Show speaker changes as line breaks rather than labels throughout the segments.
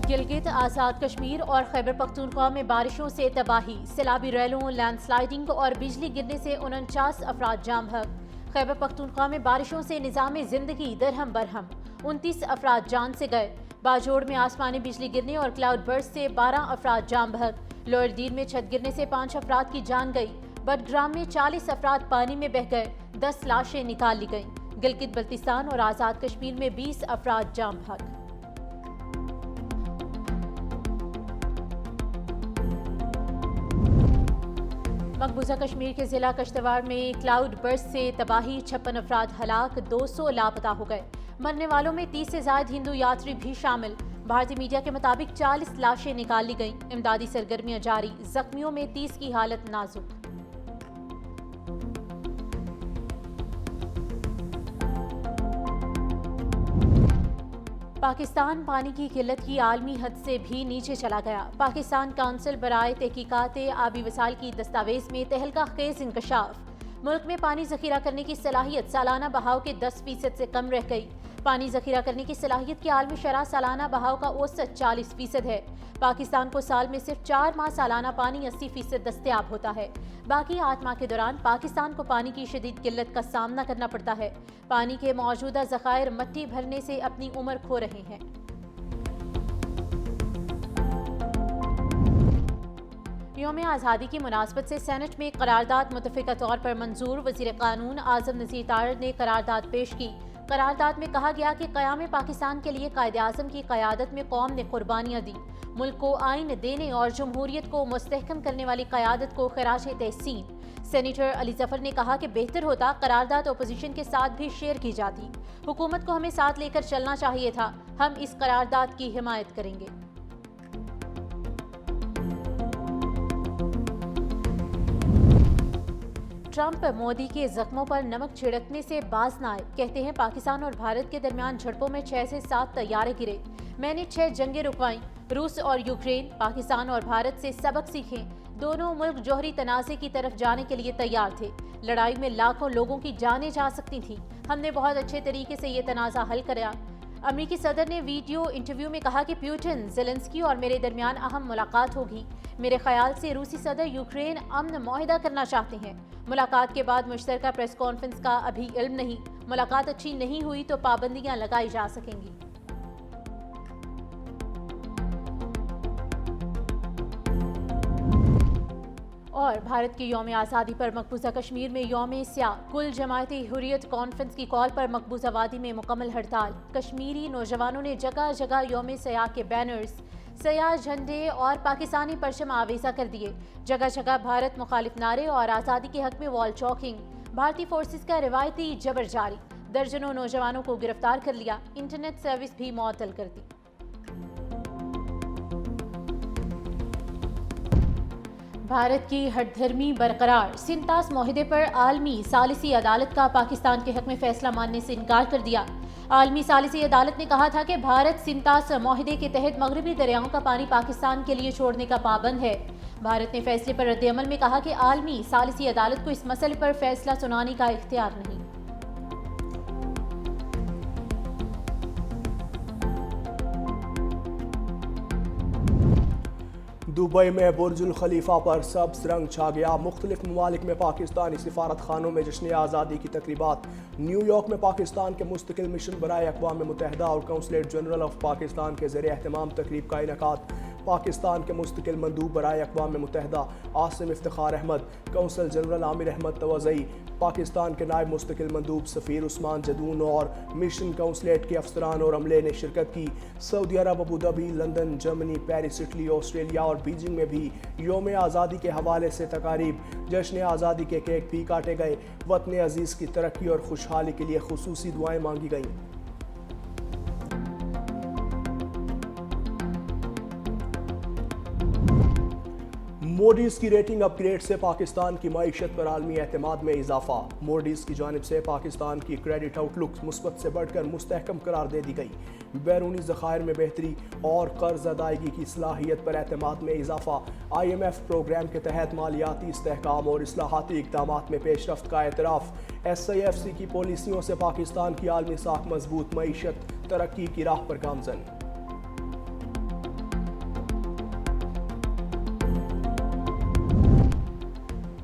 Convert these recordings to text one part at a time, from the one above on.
گلگت آزاد کشمیر اور خیبر پختونخوا میں بارشوں سے تباہی، سیلابی ریلوں، لینڈ سلائیڈنگ اور بجلی گرنے سے 49 افراد جاں بحق۔ خیبر پختونخوا میں بارشوں سے نظام زندگی درہم برہم، 29 افراد جان سے گئے۔ باجوڑ میں آسمانی بجلی گرنے اور کلاؤڈ برسٹ سے 12 افراد جاں بحق۔ لوئر دیر میں چھت گرنے سے 5 افراد کی جان گئی۔ بٹگرام میں 40 افراد پانی میں بہہ گئے، 10 لاشیں نکال لی گئیں۔ گلگت بلتستان اور آزاد کشمیر میں 20 افراد جاں بحق۔ مقبوضہ کشمیر کے ضلع کشتواڑ میں کلاؤڈ برسٹ سے تباہی، 56 افراد ہلاک، 200 لاپتہ ہو گئے۔ مرنے والوں میں 30 سے زائد ہندو یاتری بھی شامل۔ بھارتی میڈیا کے مطابق 40 لاشیں نکال لی گئیں۔ امدادی سرگرمیاں جاری، زخمیوں میں 30 کی حالت نازک۔ پاکستان پانی کی قلت کی عالمی حد سے بھی نیچے چلا گیا۔ پاکستان کونسل برائے تحقیقات آبی وسائل کی دستاویز میں تہلکہ خیز انکشاف۔ ملک میں پانی ذخیرہ کرنے کی صلاحیت سالانہ بہاؤ کے 10% سے کم رہ گئی۔ پانی ذخیرہ کرنے کی صلاحیت کی عالمی شرح سالانہ بہاؤ کا اوسط 40% ہے۔ پاکستان کو سال میں صرف 4 ماہ سالانہ پانی 80% دستیاب ہوتا ہے۔ باقی 8 ماہ کے دوران پاکستان کو پانی کی شدید قلت کا سامنا کرنا پڑتا ہے۔ پانی کے موجودہ ذخائر مٹی بھرنے سے اپنی عمر کھو رہے ہیں۔ یوم آزادی کی مناسبت سے سینٹ میں قرارداد متفقہ طور پر منظور۔ وزیر قانون اعظم نذیر تارڑ نے قرارداد پیش کی۔ قرارداد میں کہا گیا کہ قیام پاکستان کے لیے قائد اعظم کی قیادت میں قوم نے قربانیاں دی۔ ملک کو آئین دینے اور جمہوریت کو مستحکم کرنے والی قیادت کو خراج تحسین۔ سینیٹر علی ظفر نے کہا کہ بہتر ہوتا قرارداد اپوزیشن کے ساتھ بھی شیئر کی جاتی۔ حکومت کو ہمیں ساتھ لے کر چلنا چاہیے تھا۔ ہم اس قرارداد کی حمایت کریں گے۔ ٹرمپ مودی کے زخموں پر نمک چھڑکنے سے باز نہ آئے، کہتے ہیں پاکستان اور بھارت کے درمیان جھڑپوں میں 6 سے 7 طیارے گرے۔ میں نے 6 جنگیں رکوائیں۔ روس اور یوکرین، پاکستان اور بھارت سے سبق سیکھیں۔ دونوں ملک جوہری تنازع کی طرف جانے کے لیے تیار تھے۔ لڑائی میں لاکھوں لوگوں کی جانیں جا سکتی تھیں۔ ہم نے بہت اچھے طریقے سے یہ تنازع حل کرا۔ امریکی صدر نے ویڈیو انٹرویو میں کہا کہ پیوٹن، زیلنسکی اور میرے درمیان اہم ملاقات ہوگی۔ میرے خیال سے روسی صدر یوکرین امن معاہدہ کرنا چاہتے ہیں۔ ملاقات کے بعد مشترکہ پریس کانفرنس کا ابھی علم نہیں۔ ملاقات اچھی نہیں ہوئی تو پابندیاں لگائی جا سکیں گی۔ اور بھارت کی یوم آزادی پر مقبوضہ کشمیر میں یوم سیاہ، کل جماعتی حریت کانفرنس کی کال پر مقبوضہ وادی میں مکمل ہڑتال۔ کشمیری نوجوانوں نے جگہ جگہ یوم سیاہ کے بینرز، سیاہ جھنڈے اور پاکستانی پرچم آویزاں کر دیے۔ جگہ جگہ بھارت مخالف نعرے اور آزادی کے حق میں وال چاکنگ۔ بھارتی فورسز کا روایتی جبر جاری، درجنوں نوجوانوں کو گرفتار کر لیا، انٹرنیٹ سروس بھی معطل کر دی۔ بھارت کی ہٹ دھرمی برقرار، سنتاس معاہدے پر عالمی ثالثی عدالت کا پاکستان کے حق میں فیصلہ ماننے سے انکار کر دیا۔ عالمی ثالثی عدالت نے کہا تھا کہ بھارت سنتاس معاہدے کے تحت مغربی دریاؤں کا پانی پاکستان کے لیے چھوڑنے کا پابند ہے۔ بھارت نے فیصلے پر رد عمل میں کہا کہ عالمی ثالثی عدالت کو اس مسئلے پر فیصلہ سنانے کا اختیار نہیں۔
دبئی میں برج الخلیفہ پر سبز رنگ چھا گیا۔ مختلف ممالک میں پاکستانی سفارت خانوں میں جشن آزادی کی تقریبات۔ نیو یارک میں پاکستان کے مستقل مشن برائے اقوام متحدہ اور قونصلیٹ جنرل آف پاکستان کے زیر اہتمام تقریب کا انعقاد۔ پاکستان کے مستقل مندوب برائے اقوام متحدہ عاصم افتخار احمد، قونصل جنرل عامر احمد توزئی، پاکستان کے نائب مستقل مندوب سفیر عثمان جدون اور مشن قونصلیٹ کے افسران اور عملے نے شرکت کی۔ سعودی عرب، Abu Dhabi, London, Germany, Paris, Italy, Australia اور بیجنگ میں بھی یوم آزادی کے حوالے سے تقاریب۔ جشن آزادی کے کیک بھی کاٹے گئے۔ وطن عزیز کی ترقی اور خوشحالی کے لیے خصوصی دعائیں مانگی گئیں۔ موڈیز کی ریٹنگ اپ گریڈ سے پاکستان کی معیشت پر عالمی اعتماد میں اضافہ۔ موڈیز کی جانب سے پاکستان کی کریڈٹ آؤٹ لک مثبت سے بڑھ کر مستحکم قرار دے دی گئی۔ بیرونی ذخائر میں بہتری اور قرض ادائیگی کی صلاحیت پر اعتماد میں اضافہ۔ IMF پروگرام کے تحت مالیاتی استحکام اور اصلاحاتی اقدامات میں پیش رفت کا اعتراف۔ SIFC کی پالیسیوں سے پاکستان کی عالمی ساکھ مضبوط، معیشت ترقی کی راہ پر گامزن۔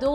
2